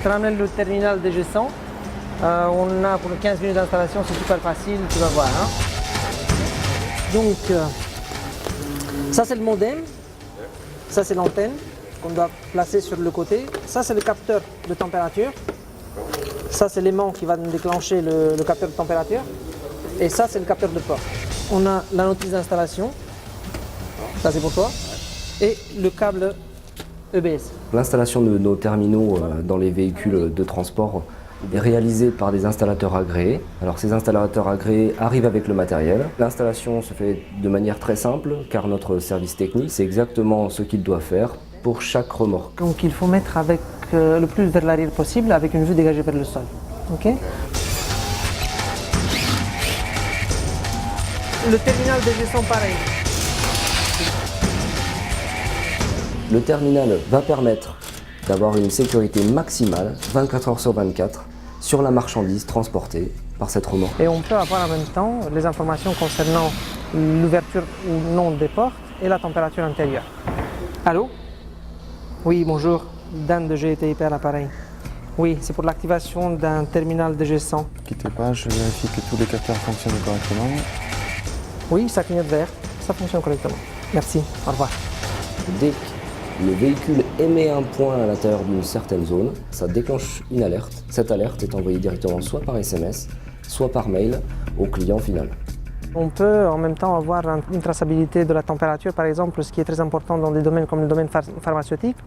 te ramène le terminal DG100. On a pour 15 minutes d'installation, c'est super facile, tu vas voir. Hein. Donc, ça c'est le modem, ça c'est l'antenne qu'on doit placer sur le côté. Ça c'est le capteur de température. Ça c'est l'aimant qui va déclencher le capteur de température. Et ça c'est le capteur de port. On a la notice d'installation, ça c'est pour toi, et le câble EBS. L'installation de nos terminaux dans les véhicules de transport est réalisée par des installateurs agréés. Alors ces installateurs agréés arrivent avec le matériel. L'installation se fait de manière très simple car notre service technique sait exactement ce qu'il doit faire pour chaque remorque. Donc il faut mettre avec le plus vers l'arrière possible avec une vue dégagée vers le sol. Okay. Le terminal DG100 pareil. Le terminal va permettre d'avoir une sécurité maximale 24 heures sur 24 sur la marchandise transportée par cette remorque. Et on peut avoir en même temps les informations concernant l'ouverture ou non des portes et la température intérieure. Allô? Oui, bonjour. Dan de GTIP à l'appareil. Oui, c'est pour l'activation d'un terminal DG100. Ne quittez pas, je vérifie que tous les capteurs fonctionnent correctement. Oui, ça clignote vert, ça fonctionne correctement. Merci, au revoir. Dès que le véhicule émet un point à l'intérieur d'une certaine zone, ça déclenche une alerte. Cette alerte est envoyée directement soit par SMS, soit par mail au client final. On peut en même temps avoir une traçabilité de la température, par exemple, ce qui est très important dans des domaines comme le domaine pharmaceutique,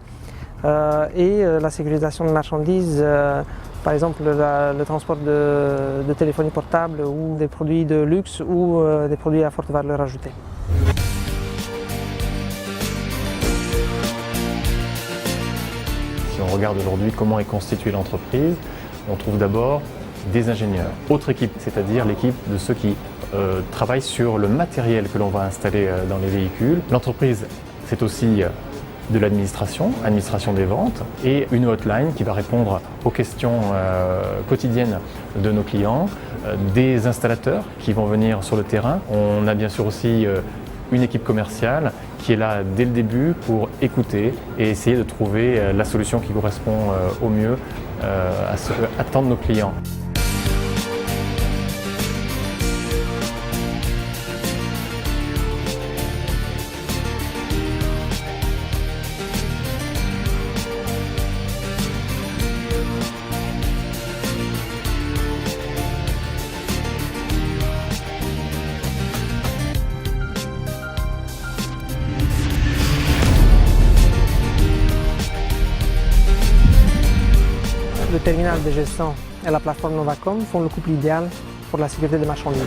et la sécurisation de marchandises, par exemple le transport de téléphonie portable ou des produits de luxe ou des produits à forte valeur ajoutée. Si on regarde aujourd'hui comment est constituée l'entreprise, on trouve d'abord des ingénieurs. Autre équipe, c'est-à-dire l'équipe de ceux qui travaillent sur le matériel que l'on va installer dans les véhicules. L'entreprise, c'est aussi de l'administration, administration des ventes, et une hotline qui va répondre aux questions quotidiennes de nos clients, des installateurs qui vont venir sur le terrain. On a bien sûr aussi une équipe commerciale qui est là dès le début pour écouter et essayer de trouver la solution qui correspond au mieux à ce qu'attendent nos clients. Le terminal DG100 et la plateforme Novacom font le couple idéal pour la sécurité des marchandises.